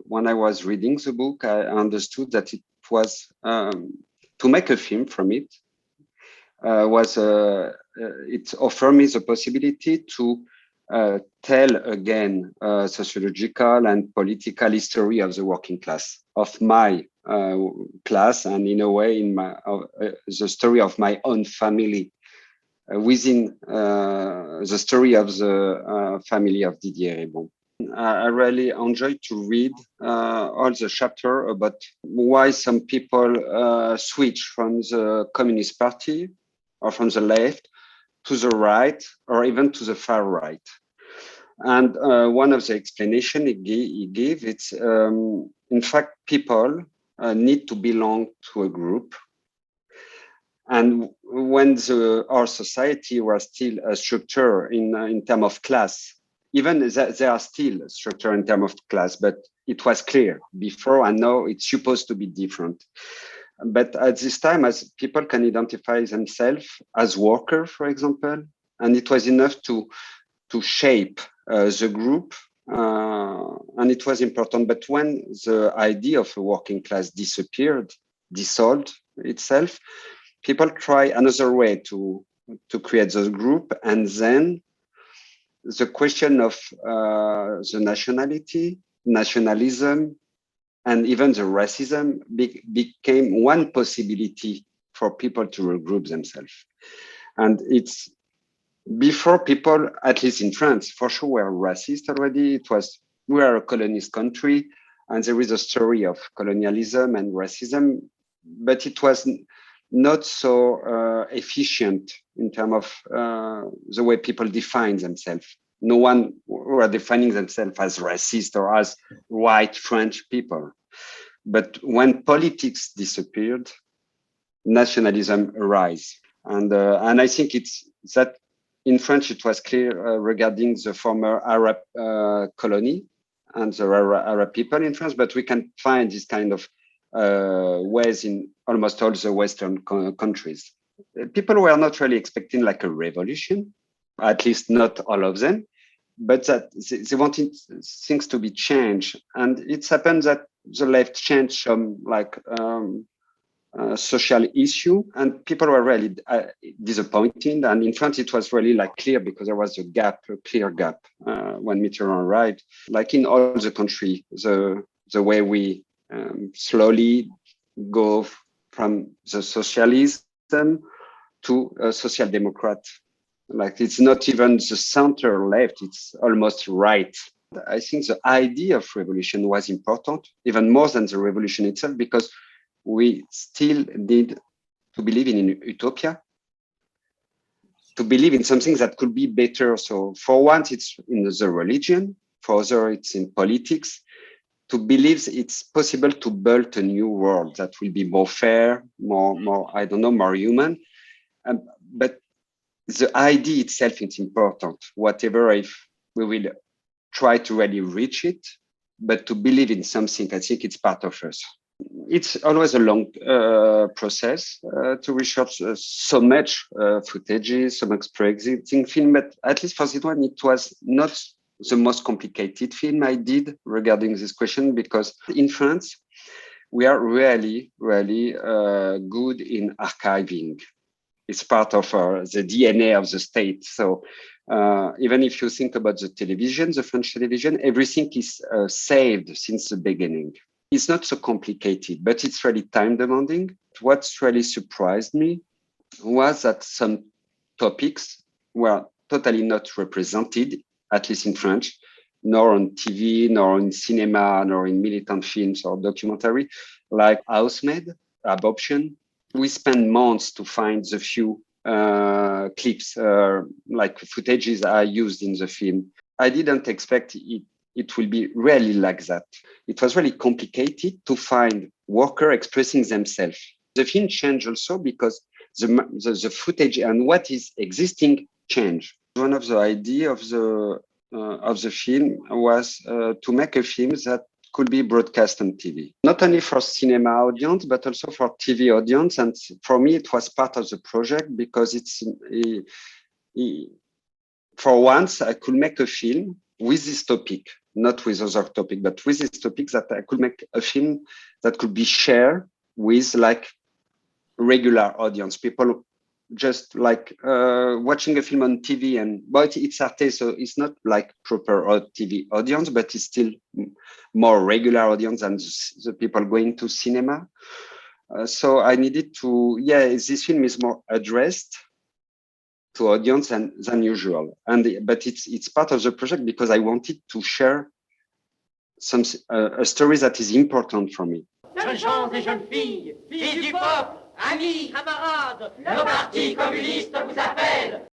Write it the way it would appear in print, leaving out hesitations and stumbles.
when I was reading the book, I understood that it was to make a film from it it offered me the possibility to tell again sociological and political history of the working class, of my class, and in a way, in my the story of my own family within the story of the family of Didier Ribon. I really enjoyed to read all the chapter about why some people switch from the Communist Party or from the left to the right or even to the far right. And one of the explanation he gave, it's in fact, people need to belong to a group. And when our society was still a structure in terms of class, even there are still a structure in terms of class, but it was clear before and now it's supposed to be different. But at this time, as people can identify themselves as workers, for example, and it was enough to shape the group, and it was important. But when the idea of a working class dissolved itself, people try another way to create the group, and then the question of the nationalism, and even the racism became one possibility for people to regroup themselves. And it's before people, at least in France, for sure were racist already. We are a colonist country, and there is a story of colonialism and racism, but it was not so efficient in terms of the way people define themselves. No one were defining themselves as racist or as white French people. But when politics disappeared, nationalism arose. And I think it's that in French, it was clear regarding the former Arab colony and the Arab people in France, but we can find this kind of ways in almost all the Western countries. People were not really expecting like a revolution, at least not all of them, but that they wanted things to be changed. And it's happened that the left changed some social issue, and people were really disappointed. And in France, it was really like clear because there was a clear gap when Mitterrand arrived. Like in all the country, the way we slowly go from the socialism to a social democrat. Like it's not even the center left, it's almost right. I think the idea of revolution was important, even more than the revolution itself, because we still need to believe in utopia, to believe in something that could be better. So for once, it's in the religion, for other, it's in politics, to believe it's possible to build a new world that will be more fair, more I don't know, more human. But the idea itself is important, whatever if we will try to really reach it, but to believe in something, I think it's part of us. It's always a long process to research so much footage, so much pre-existing film, but at least for this one, it was not the most complicated film I did regarding this question, because in France, we are really, really good in archiving. It's part of the DNA of the state. So even if you think about the television, the French television, everything is saved since the beginning. It's not so complicated, but it's really time demanding. What's really surprised me was that some topics were totally not represented, at least in French, nor on TV, nor in cinema, nor in militant films or documentary, like housemaid, adoption. We spend months to find the few clips, like footages are used in the film. I didn't expect it will be really like that. It was really complicated to find workers expressing themselves. The film changed also because the footage and what is existing changed. One of the ideas of the film was to make a film that could be broadcast on TV, not only for cinema audience, but also for TV audience. And for me, it was part of the project because for once, I could make a film with this topic, not with other topic, but with this topic, that I could make a film that could be shared with like regular audience, people just like watching a film on TV, but it's Arte, so it's not like proper TV audience, but it's still more regular audience than the people going to cinema. So I needed to, this film is more addressed to audience than usual, but it's part of the project because I wanted to share a story that is important for me. Jeunes gens et jeunes filles, filles du peuple, amis, camarades, le Parti communiste vous appelle.